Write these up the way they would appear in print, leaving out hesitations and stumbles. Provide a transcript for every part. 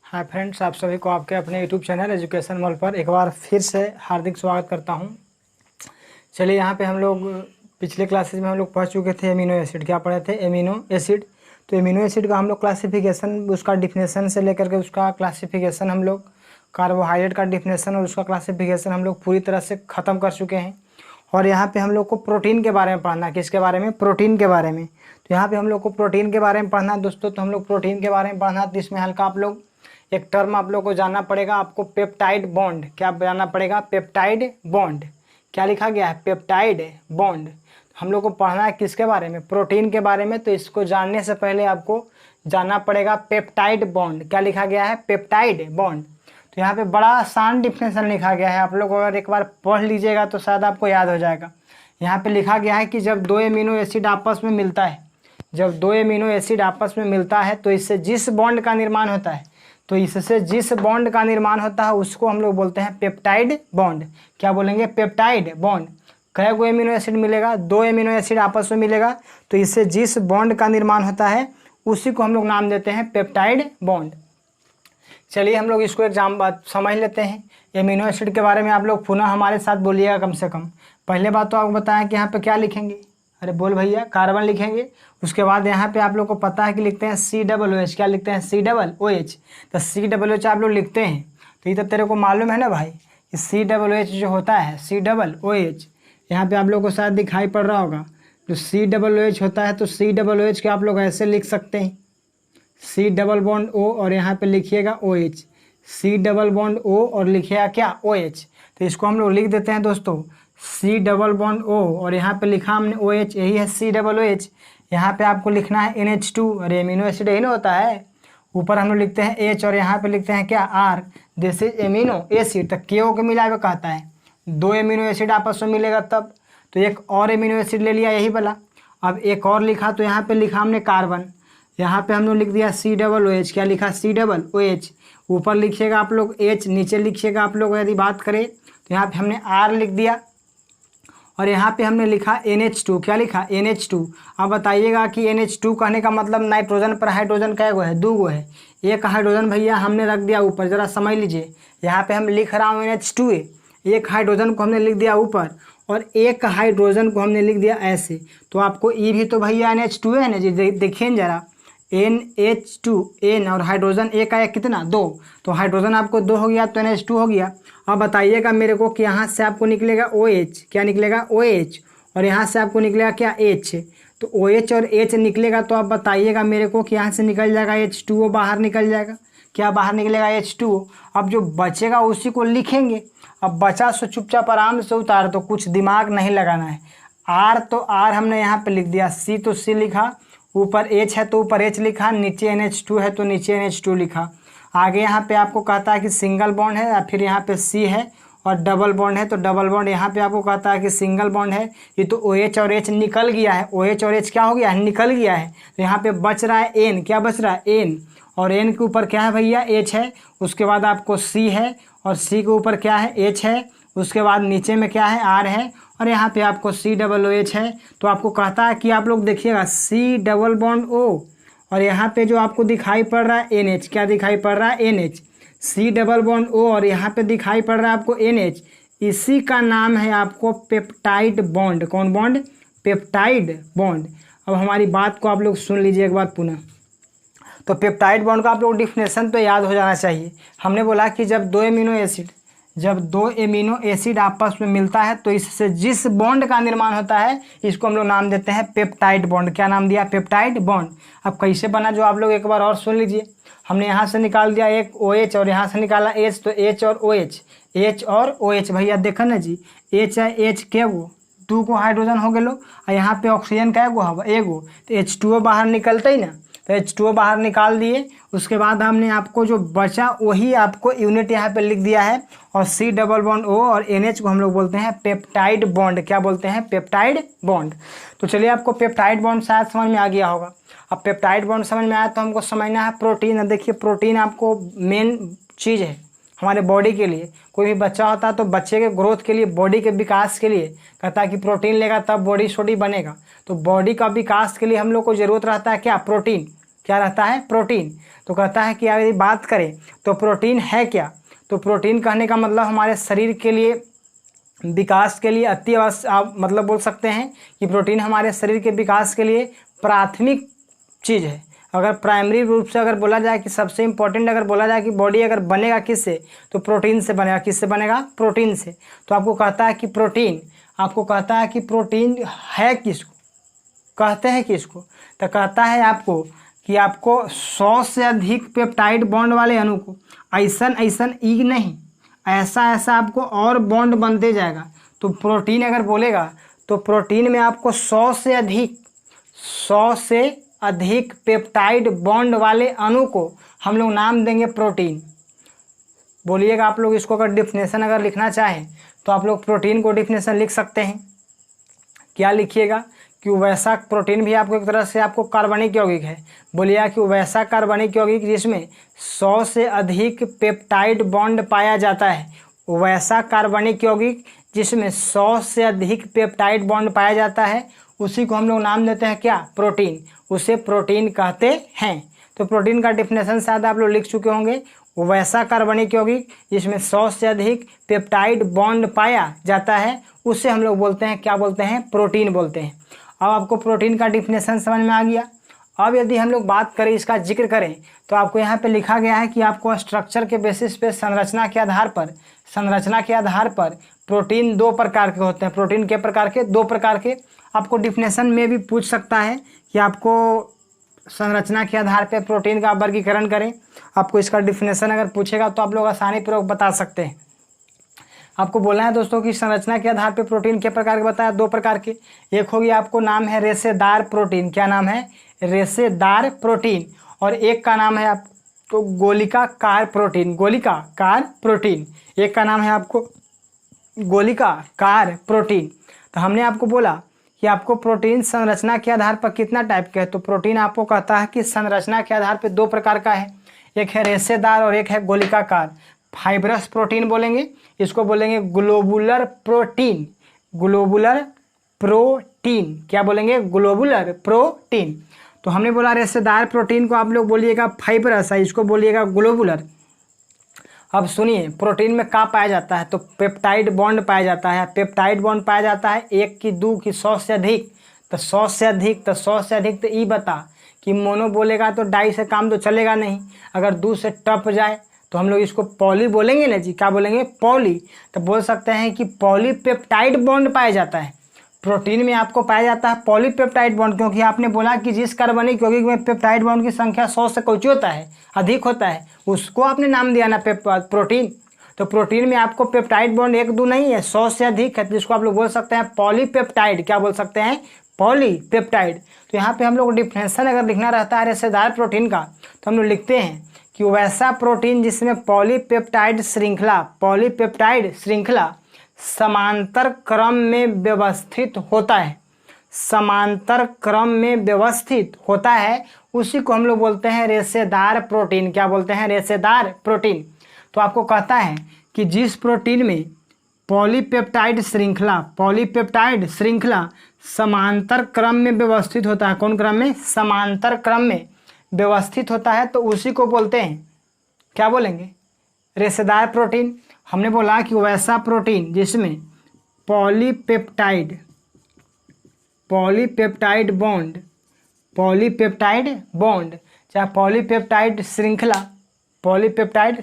Hi friends, आप सभी को आपके अपने यूट्यूब चैनल एजुकेशन मॉल पर एक बार फिर से हार्दिक स्वागत करता हूं। चलिए, यहाँ पे हम लोग पिछले क्लासेस में हम लोग पढ़ चुके थे एमिनो एसिड। क्या पढ़े थे? Amino acid. तो एमिनो एसिड का हम लोग क्लासिफिकेशन, उसका डिफिनेशन से लेकर के उसका क्लासिफिकेशन, हम लोग कार्बोहाइड्रेट का डिफिनेशन और उसका क्लासिफिकेशन हम लोग पूरी तरह से ख़त्म कर चुके हैं। और यहाँ पे हम लोग को प्रोटीन के बारे में पढ़ना है। किसके बारे में? प्रोटीन के बारे में। तो यहाँ पे हम लोग को प्रोटीन के बारे में पढ़ना है दोस्तों। तो हम लोग प्रोटीन के बारे में पढ़ना है, तो इसमें हल्का आप लोग एक टर्म आप लोग को जानना पड़ेगा। आपको पेप्टाइड बॉन्ड, क्या जानना पड़ेगा? Peptide bond. क्या लिखा गया है? Peptide bond. हम लोग को पढ़ना है किसके बारे में? प्रोटीन के बारे में। तो इसको जानने से पहले आपको जानना पड़ेगा पेप्टाइड बॉन्ड। क्या लिखा गया है? Peptide bond. तो यहाँ पे बड़ा आसान डिफिनेशन लिखा गया है। आप लोग अगर एक बार पढ़ लीजिएगा तो शायद आपको याद हो जाएगा। यहाँ पे लिखा गया है कि जब दो एमिनो एसिड आपस में मिलता है, जब दो एमिनो एसिड आपस में मिलता है तो इससे जिस बॉन्ड का निर्माण होता है, तो इससे जिस बॉन्ड का निर्माण होता है उसको हम लोग बोलते हैं पेप्टाइड बॉन्ड। क्या बोलेंगे? Peptide bond. कै गो एमिनो एसिड मिलेगा? दो एमिनो एसिड आपस में मिलेगा, तो इससे जिस बॉन्ड का निर्माण होता है उसी को हम लोग नाम देते हैं पेप्टाइड बॉन्ड। चलिए, हम लोग इसको एग्जाम बात समझ लेते हैं। एमिनो एसिड के बारे में आप लोग पुनः हमारे साथ बोलिएगा कम से कम। पहले बात तो आपको बताएं कि यहाँ पे क्या लिखेंगे। अरे बोल भैया, कार्बन लिखेंगे। उसके बाद यहाँ पे आप लोग को पता है कि लिखते हैं COOH। क्या लिखते हैं? COOH। तो COOH आप लोग लिखते हैं, तो ये तो तेरे को मालूम है ना भाई कि COOH जो होता है, COOH यहाँ पे आप लोग को शायद दिखाई पड़ रहा होगा। जो COOH होता है, तो COOH के आप लोग ऐसे लिख सकते हैं, C डबल बॉन्ड O और यहाँ पे लिखिएगा OH। C double bond O और लिखिएगा क्या? OH। तो इसको हम लोग लिख देते हैं दोस्तों, C डबल बॉन्ड O और यहाँ पे लिखा हमने OH, यही है COOH। यहाँ पे आपको लिखना है NH2। अरे एमिनो एसिड यही ना होता है। ऊपर हम लोग लिखते हैं H और यहाँ पे लिखते हैं क्या? R। This is amino acid. तो KO के मिला हुआ कहता है, दो एमिनो एसिड आपस में मिलेगा तब। तो एक और एमिनो एसिड ले लिया, यही वाला। अब एक और लिखा, तो यहाँ पे लिखा हमने कार्बन। यहाँ पे हम लोग लिख दिया COOH। क्या लिखा? COOH। ऊपर लिखिएगा आप लोग H, नीचे लिखिएगा आप लोग। यदि बात करें तो यहाँ पे हमने R लिख दिया और यहाँ पे हमने लिखा NH2। क्या लिखा? NH2। अब बताइएगा कि NH2 कहने का मतलब नाइट्रोजन पर हाइड्रोजन कै गो है? दो गो है। एक हाइड्रोजन भैया हमने रख दिया ऊपर, ज़रा समझ लीजिए। यहाँ पे हम लिख रहा हूँ NH2 है। एक हाइड्रोजन को हमने लिख दिया ऊपर और एक हाइड्रोजन को हमने लिख दिया ऐसे। तो आपको ई भी तो भैया NH2 है ना जी। देखिए जरा, NH2 N और हाइड्रोजन एक आया कितना? दो। तो हाइड्रोजन आपको दो हो गया तो NH2 हो गया। अब बताइएगा मेरे को कि यहाँ से आपको निकलेगा OH। क्या निकलेगा? OH। और यहाँ से आपको निकलेगा क्या? H। तो OH और H निकलेगा, तो आप बताइएगा मेरे को कि यहाँ से निकल जाएगा H2O, बाहर निकल जाएगा। क्या बाहर निकलेगा? H2O। अब जो बचेगा उसी को लिखेंगे। अब बचा सो चुपचाप आराम से उतार, तो कुछ दिमाग नहीं लगाना है। R तो R हमने यहाँ पे लिख दिया, C तो C लिखा, ऊपर H है तो ऊपर H लिखा, नीचे NH2 है तो नीचे NH2 लिखा। आगे यहाँ पे आपको कहता है कि सिंगल बॉन्ड है, या फिर यहाँ पे C है और डबल बॉन्ड है तो डबल बॉन्ड। यहाँ पे आपको कहता है कि सिंगल बॉन्ड है। ये तो OH और H निकल गया है। OH और H क्या हो गया है? निकल गया है। तो यहाँ पे बच रहा है N। क्या बच रहा है? N। और N के ऊपर क्या है भैया? H है। उसके बाद आपको C है और C के ऊपर क्या है? H है। उसके बाद नीचे में क्या है? R है। और यहाँ पे आपको COOH है। तो आपको कहता है कि आप लोग देखिएगा C डबल बॉन्ड O और यहाँ पे जो आपको दिखाई पड़ रहा है NH। क्या दिखाई पड़ रहा है? NH। C double bond O और यहाँ पे दिखाई पड़ रहा है आपको NH। इसी का नाम है आपको पेप्टाइड बॉन्ड। कौन बॉन्ड? Peptide bond. अब हमारी बात को आप लोग सुन लीजिए एक बार पुनः। तो पेप्टाइड बॉन्ड का आप लोग डिफिनेशन तो याद हो जाना चाहिए। हमने बोला कि जब दो एमिनो एसिड आपस में मिलता है तो इससे जिस बॉन्ड का निर्माण होता है इसको हम लोग नाम देते हैं पेप्टाइड बॉन्ड। क्या नाम दिया? Peptide bond. अब कैसे बना जो आप लोग एक बार और सुन लीजिए। हमने यहाँ से निकाल दिया एक OH और यहाँ से निकाला H, तो H और OH, H और OH भैया देखा ना जी। H है, H के गो? दो को हाइड्रोजन हो गए। और यहाँ पे ऑक्सीजन कै गो हवा? एगो। तो H2O बाहर निकलते ही ना, तो H2O बाहर निकाल दिए। उसके बाद हमने आपको जो बचा वही आपको यूनिट यहाँ पे लिख दिया है। और C डबल बॉन्ड O और NH को हम लोग बोलते हैं पेप्टाइड बॉन्ड। क्या बोलते हैं? Peptide bond. तो चलिए, आपको पेप्टाइड बॉन्ड शायद समझ में आ गया होगा। अब पेप्टाइड बॉन्ड समझ में आया तो हमको समझना है प्रोटीन। देखिए, प्रोटीन आपको मेन चीज़ है हमारे बॉडी के लिए। कोई भी बच्चा होता है तो बच्चे के ग्रोथ के लिए, बॉडी के विकास के लिए कहता है कि प्रोटीन लेगा तब बॉडी छोटी बनेगा। तो बॉडी का विकास के लिए हम लोग को ज़रूरत रहता है क्या? प्रोटीन। क्या रहता है? प्रोटीन। तो कहता है कि यदि बात करें तो प्रोटीन है क्या, तो प्रोटीन कहने का मतलब हमारे शरीर के लिए विकास के लिए अति आवश्यक, आप मतलब बोल सकते हैं कि प्रोटीन हमारे शरीर के विकास के लिए प्राथमिक चीज़ है। अगर प्राइमरी रूप से अगर बोला जाए कि सबसे इम्पोर्टेंट अगर बोला जाए कि बॉडी अगर बनेगा किससे, तो प्रोटीन से बनेगा। किससे बनेगा? प्रोटीन से। तो आपको कहता है कि प्रोटीन, आपको कहता है कि प्रोटीन है किसको, कहते हैं किसको, तो कहता है आपको कि आपको 100 से अधिक पेप्टाइड बॉन्ड वाले अणु को, ऐसन ई नहीं, ऐसा ऐसा आपको और बॉन्ड बनते जाएगा। तो प्रोटीन अगर बोलेगा तो प्रोटीन में आपको 100 से अधिक पेप्टाइड बॉन्ड वाले अणु को हम लोग नाम देंगे प्रोटीन। बोलिएगा आप लोग इसको अगर डिफिनेशन अगर लिखना चाहें तो आप लोग प्रोटीन को डिफिनेशन लिख सकते हैं। क्या लिखिएगा कि वैसा प्रोटीन भी आपको एक तरह से आपको कार्बनिक यौगिक है। बोलिएगा कि वैसा कार्बनिक यौगिक जिसमें 100 से अधिक पेप्टाइड बॉन्ड पाया जाता है, वैसा कार्बनिक यौगिक जिसमें 100 से अधिक पेप्टाइड बॉन्ड पाया जाता है, उसी को हम लोग नाम देते हैं क्या? प्रोटीन। उसे प्रोटीन कहते हैं। तो प्रोटीन का डिफिनेशन शायद आप लोग लिख चुके होंगे, वैसा कार्बनिक यौगिक जिसमें 100 से अधिक पेप्टाइड बॉन्ड पाया जाता है, उसे हम लोग बोलते हैं, क्या बोलते हैं? प्रोटीन बोलते हैं। अब आपको प्रोटीन का डिफिनेशन समझ में आ गया। अब यदि हम लोग बात करें, इसका जिक्र करें, तो आपको यहाँ पे लिखा गया है कि आपको स्ट्रक्चर के बेसिस पे, संरचना के आधार पर प्रोटीन 2 प्रकार के होते हैं। प्रोटीन के प्रकार के 2 प्रकार के आपको डिफिनेशन में भी पूछ सकता है कि आपको संरचना के आधार पर प्रोटीन का वर्गीकरण करें। आपको इसका डिफिनेशन अगर पूछेगा तो आप लोग आसानी पूर्वक बता सकते हैं। आपको बोलना है दोस्तों कि संरचना के आधार पर प्रोटीन के प्रकार के बताया, 2 प्रकार के। एक होगी आपको नाम है रेशेदार प्रोटीन। क्या नाम है? रेशेदार प्रोटीन। और एक का नाम है आपको गोलिकाकार प्रोटीन। गोलिकाकार प्रोटीन। एक का नाम है आपको गोलिकाकार प्रोटीन। तो हमने आपको बोला कि आपको प्रोटीन संरचना के आधार पर कितना टाइप का है, तो प्रोटीन आपको कहता है कि संरचना के आधार पर 2 प्रकार का है। एक है रेशेदार और एक है गोलिकाकार। फाइब्रस प्रोटीन बोलेंगे, इसको बोलेंगे ग्लोबुलर प्रोटीन। ग्लोबुलर प्रोटीन, क्या बोलेंगे? Globular protein. तो हमने बोला रेशेदार प्रोटीन को आप लोग बोलिएगा फाइब्रस, इसको बोलिएगा ग्लोबुलर। अब सुनिए, प्रोटीन में क्या पाया जाता है, तो पेप्टाइड बॉन्ड पाया जाता है। पेप्टाइड बॉन्ड पाया जाता है 1 की 2 की 100 से अधिक। तो 100 से अधिक तो ई बता कि मोनो बोलेगा तो डाई से काम तो चलेगा नहीं। अगर 2 से टप जाए तो हम लोग इसको पॉली बोलेंगे ना जी। क्या बोलेंगे? पॉली। तो बोल सकते हैं कि पॉलीपेप्टाइड बॉन्ड पाया जाता है प्रोटीन में। आपको पाया जाता है पॉलीपेप्टाइड बॉन्ड, क्योंकि आपने बोला कि जिस कार्बनिक यौगिक में पेप्टाइड बॉन्ड की संख्या 100 से कुछ होता है, अधिक होता है, उसको आपने नाम दिया ना प्रोटीन। तो प्रोटीन में आपको पेप्टाइड बॉन्ड 1 2 नहीं है, 100 से अधिक है, जिसको आप लोग बोल सकते हैं पॉलीपेप्टाइड। क्या बोल सकते हैं? पॉलीपेप्टाइड। तो यहाँ पे हम लोग डिफिनेशन अगर लिखना रहता है रेशेदार प्रोटीन का, तो हम लोग लिखते हैं कि वैसा प्रोटीन जिसमें पॉलीपेप्टाइड श्रृंखला समांतर क्रम में व्यवस्थित होता है। समांतर क्रम में व्यवस्थित होता है, उसी को हम लोग बोलते हैं रेशेदार प्रोटीन। क्या बोलते हैं? रेशेदार प्रोटीन। तो आपको कहता है कि जिस प्रोटीन में पॉलीपेप्टाइड श्रृंखला समांतर क्रम में व्यवस्थित होता है। कौन क्रम में? समांतर क्रम में व्यवस्थित होता है, तो उसी को बोलते हैं, क्या बोलेंगे? रेशेदार प्रोटीन। हमने बोला कि वैसा प्रोटीन जिसमें पॉलीपेप्टाइड बॉन्ड चाहे पॉलीपेप्टाइड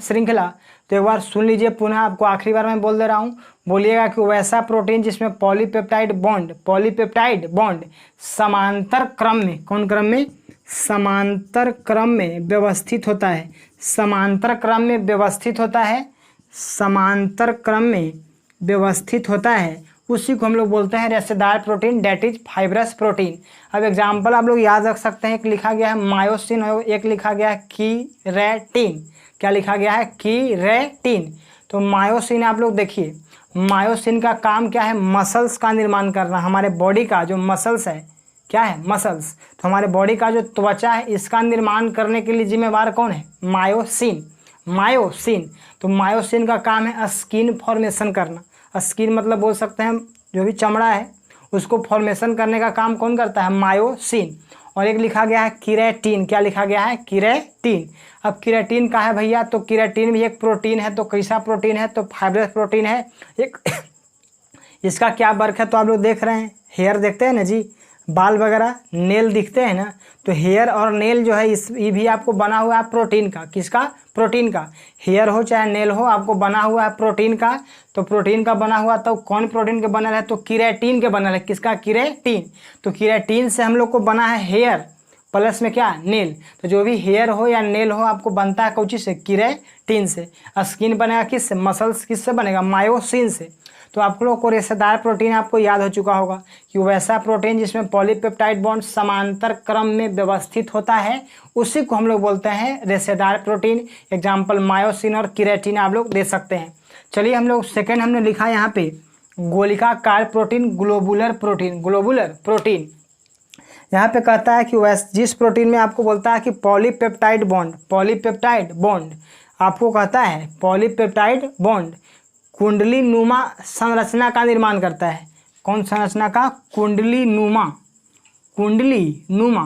श्रृंखला। तो एक बार सुन लीजिए पुनः, आपको आखिरी बार मैं बोल दे रहा हूँ। बोलिएगा कि वैसा प्रोटीन जिसमें पॉलीपेप्टाइड बॉन्ड समांतर क्रम में, कौन क्रम में? समांतर क्रम में व्यवस्थित होता है। समांतर क्रम में व्यवस्थित होता है, उसी को हम लोग बोलते हैं रेशेदार protein, that is fibrous protein. अब एग्जाम्पल आप लोग याद रख सकते हैं। एक लिखा गया है मायोसिन और एक लिखा गया है कीरेटिन। क्या लिखा गया है? कीरेटिन। तो मायोसिन आप लोग देखिए, मायोसिन का काम क्या है? मसल्स का निर्माण करना। हमारे बॉडी का जो मसल्स है, क्या है? मसल्स। तो हमारे बॉडी का जो त्वचा है, इसका निर्माण करने के लिए जिम्मेवार कौन है? मायोसिन। तो मायोसिन का काम है स्किन फॉर्मेशन करना। स्किन मतलब बोल सकते हैं जो भी चमड़ा है, उसको फॉर्मेशन करने का काम कौन करता है? मायोसिन। और एक लिखा गया है केराटिन। क्या लिखा गया है? केराटिन। अब केराटिन का है भैया, तो केराटिन भी एक प्रोटीन है। तो कैसा प्रोटीन है? तो फाइब्रस प्रोटीन है एक। इसका क्या वर्क है? तो आप लोग देख रहे हैं, हेयर देखते हैं ना जी, बाल वगैरह, नेल दिखते हैं ना, तो हेयर और नेल जो है ये भी आपको बना हुआ है प्रोटीन का। किसका? प्रोटीन का। हेयर हो चाहे नेल हो, आपको बना हुआ है प्रोटीन का। तो प्रोटीन का बना हुआ, तो कौन प्रोटीन के बनल है? तो केराटिन के बनल है। किसका? केराटिन। तो केराटिन से हम लोग को बना है हेयर प्लस में क्या? नेल। तो जो भी हेयर हो या नेल हो आपको बनता है कौची से? केराटिन से। स्किन बनेगा किससे? मसल्स किससे बनेगा? मायोसिन से। तो आप लोगों को रेशेदार प्रोटीन आपको याद हो चुका होगा कि वैसा प्रोटीन जिसमें पॉलीपेप्टाइड बॉन्ड समांतर क्रम में व्यवस्थित होता है, उसी को हम लोग बोलते हैं रेशेदार प्रोटीन। एग्जाम्पल मायोसिन और केराटिन आप लोग दे सकते हैं। चलिए हम लोग सेकेंड हमने लिखा यहाँ पे गोलिकाकार protein, globular protein. Globular protein यहाँ पे कहता है कि वैसे जिस प्रोटीन में आपको बोलता है कि पॉलीपेप्टाइड बॉन्ड, पॉलीपेप्टाइड बॉन्ड आपको कहता है पॉलीपेप्टाइड बॉन्ड कुंडली नुमा संरचना का निर्माण करता है। कौन संरचना का? कुंडली नुमा, कुंडली नुमा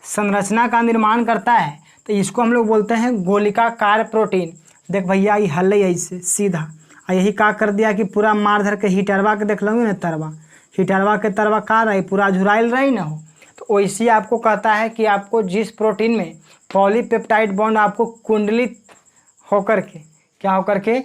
संरचना का निर्माण करता है। तो इसको हम लोग बोलते हैं गोलिकाकार प्रोटीन। देख भैया ये हल ऐसे सीधा यही का कर दिया कि पूरा मार धर के हिटरवा के देख लोगे ना, तरवा हिटरवा के तरवा का रही पूरा झुराइल रही ना हो, तो वैसे आपको कहता है कि आपको जिस प्रोटीन में पॉलीपेप्टाइड बॉन्ड आपको कुंडलित होकर के, क्या होकर के?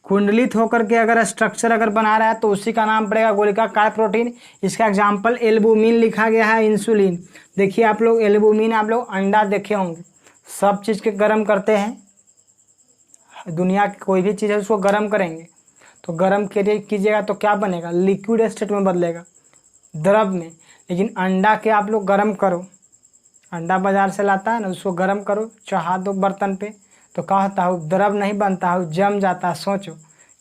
कुंडलित होकर के अगर स्ट्रक्चर अगर बना रहा है तो उसी का नाम पड़ेगा गोलिकाकार प्रोटीन। इसका एग्जाम्पल एल्बुमिन लिखा गया है, इंसुलिन। देखिए आप लोग एल्बुमिन, आप लोग अंडा देखे होंगे, सब चीज़ के गर्म करते हैं। दुनिया की कोई भी चीज़ है उसको गर्म करेंगे तो गर्म कीजिएगा तो क्या बनेगा? लिक्विड स्टेट में बदलेगा, द्रव में। लेकिन अंडा के आप लोग गर्म करो, अंडा बाजार से लाता है ना, उसको गर्म करो, चढ़ा दो बर्तन पे, तो क्या होता है? द्रव नहीं बनता है, जम जाता है। सोचो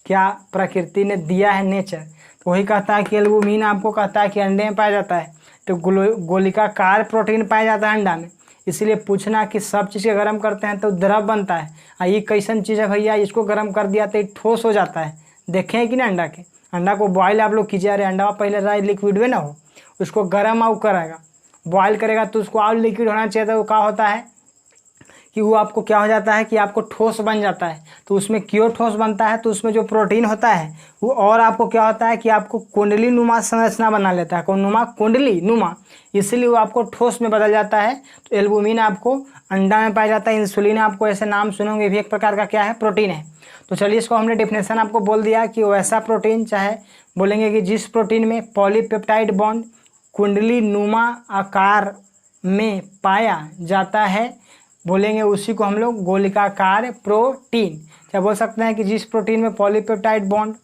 क्या प्रकृति ने दिया है, नेचर। तो वही कहता है कि एल्बुमिन आपको कहता है कि अंडे में पाया जाता है। तो गोलिकाकार प्रोटीन पाया जाता है अंडा में। इसीलिए पूछना कि सब चीज़ के गर्म करते हैं तो द्रव बनता है। ये कैसन चीज़ है भैया? इसको गर्म कर दिया तो ये ठोस हो जाता है। देखें कि ना अंडा के, अंडा को बॉयल आप लोग कीजिए। अरे अंडा पहले रहा लिक्विड में ना हो, उसको गर्म आउ करेगा, बॉयल करेगा तो उसको और लिक्विड होना चाहिए। तो वो क्या होता है कि वो आपको क्या हो जाता है कि आपको ठोस बन जाता है। तो उसमें क्यों ठोस बनता है? तो उसमें जो प्रोटीन होता है वो और आपको क्या होता है कि आपको कुंडली नुमा संरचना बना लेता है। कौन नुमा? कुंडली नुमा। इसलिए वो आपको ठोस में बदल जाता है। तो एल्बुमिन आपको अंडा में पाया जाता है। इंसुलिन आपको ऐसे नाम सुनोगे भी एक प्रकार का क्या है? प्रोटीन है। तो चलिए इसको हमने डेफिनेशन आपको बोल दिया कि वैसा प्रोटीन, चाहे बोलेंगे कि जिस प्रोटीन में पॉलीपेप्टाइड बॉन्ड कुंडली नुमा आकार में पाया जाता है, बोलेंगे उसी को हम लोग गोलिकाकार प्रोटीन। क्या बोल सकते हैं कि जिस प्रोटीन में पॉलीपेप्टाइड बॉन्ड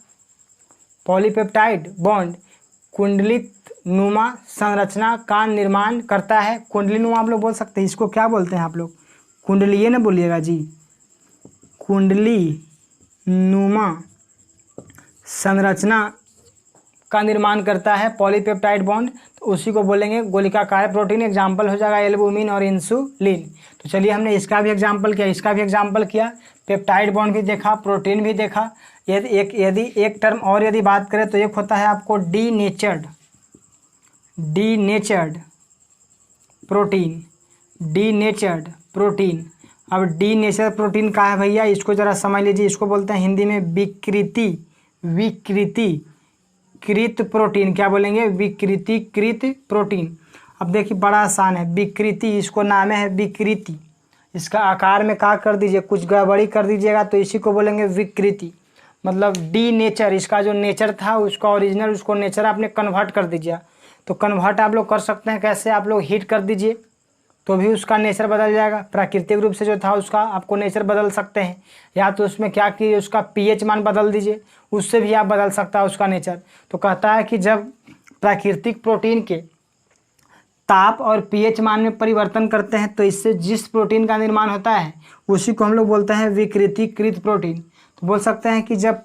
कुंडलित नुमा संरचना का निर्माण करता है। कुंडली नुमा आप लोग बोल सकते हैं। इसको क्या बोलते हैं आप लोग? कुंडलीय ना बोलिएगा जी, कुंडली नुमा संरचना का निर्माण करता है पॉलीपेप्टाइड बॉन्ड, तो उसी को बोलेंगे गोलिकाकार प्रोटीन। एग्जाम्पल हो जाएगा एल्बुमिन और इंसुलिन। तो चलिए हमने इसका भी एग्जाम्पल किया, इसका भी एग्जाम्पल किया, पेप्टाइड बॉन्ड भी देखा, प्रोटीन भी देखा। यदि एक टर्म और यदि बात करें तो एक होता है आपको डीनेचर्ड प्रोटीन, डीनेचर्ड प्रोटीन। अब डीनेचर्ड प्रोटीन का है भैया, इसको ज़रा समझ लीजिए। इसको बोलते हैं हिंदी में विकृतीकृत प्रोटीन। क्या बोलेंगे? विकृतीकृत प्रोटीन। अब देखिए बड़ा आसान है, विकृति, इसको नाम है विकृति। इसका आकार में क्या कर दीजिए, कुछ गड़बड़ी कर दीजिएगा तो इसी को बोलेंगे विकृति। मतलब डी नेचर, इसका जो नेचर था उसका ओरिजिनल, उसको नेचर आपने कन्वर्ट कर दीजिए। तो कन्वर्ट आप लोग कर सकते हैं कैसे? आप लोग हीट कर दीजिए तो भी उसका नेचर बदल जाएगा। प्राकृतिक रूप से जो था उसका आपको नेचर बदल सकते हैं, या तो उसमें क्या कीजिए, उसका पीएच मान बदल दीजिए, उससे भी आप बदल सकता है उसका नेचर। तो कहता है कि जब प्राकृतिक प्रोटीन के ताप और पीएच मान में परिवर्तन करते हैं तो इससे जिस प्रोटीन का निर्माण होता है उसी को हम लोग बोलते हैं विकृतीकृत प्रोटीन। तो बोल सकते हैं कि जब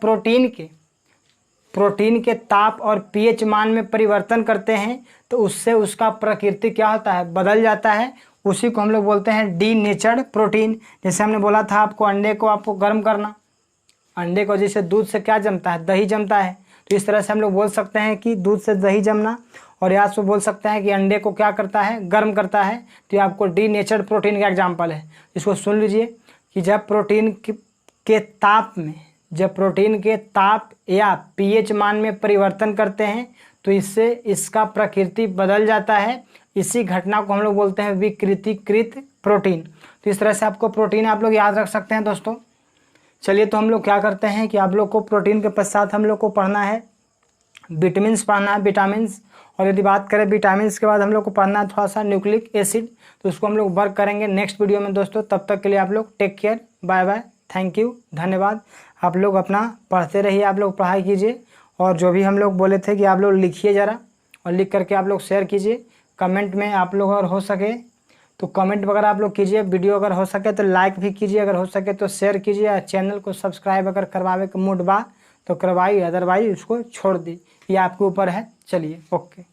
प्रोटीन के ताप और पीएच मान में परिवर्तन करते हैं तो उससे उसका प्रकृति क्या होता है? बदल जाता है। उसी को हम लोग बोलते हैं डीनेचर्ड प्रोटीन। जैसे हमने बोला था आपको, अंडे को आपको गर्म करना, अंडे को जैसे दूध से क्या जमता है? दही जमता है। तो इस तरह से हम लोग बोल सकते हैं कि दूध से दही जमना और याद से बोल सकते हैं कि अंडे को क्या करता है, गर्म करता है। तो ये आपको डीनेचर्ड प्रोटीन का एग्जाम्पल है। इसको सुन लीजिए कि जब प्रोटीन के ताप या पीएच मान में परिवर्तन करते हैं तो इससे इसका प्रकृति बदल जाता है। इसी घटना को हम लोग बोलते हैं विकृतीकृत प्रोटीन। तो इस तरह से आपको प्रोटीन आप लोग याद रख सकते हैं दोस्तों। चलिए तो हम लोग क्या करते हैं कि आप लोग को प्रोटीन के पश्चात हम लोग को पढ़ना है विटामिन्स, पढ़ना है विटामिन्स। और यदि बात करें विटामिन्स के बाद हम लोग को पढ़ना है थोड़ा सा न्यूक्लिक एसिड। तो उसको हम लोग वर्क करेंगे नेक्स्ट वीडियो में दोस्तों। तब तक के लिए आप लोग take care, bye bye, thank you, धन्यवाद। आप लोग अपना पढ़ते रहिए, आप लोग पढ़ाई कीजिए। और जो भी हम लोग बोले थे कि आप लोग लिखिए ज़रा, और लिख करके आप लोग शेयर कीजिए कमेंट में। आप लोग अगर हो सके तो कमेंट वगैरह आप लोग कीजिए। वीडियो अगर हो सके तो लाइक भी कीजिए, अगर हो सके तो शेयर कीजिए। चैनल को सब्सक्राइब अगर करवावे के मूड बा तो करवाइए, अदरवाइज उसको छोड़ दी, ये आपके ऊपर है। चलिए ओके।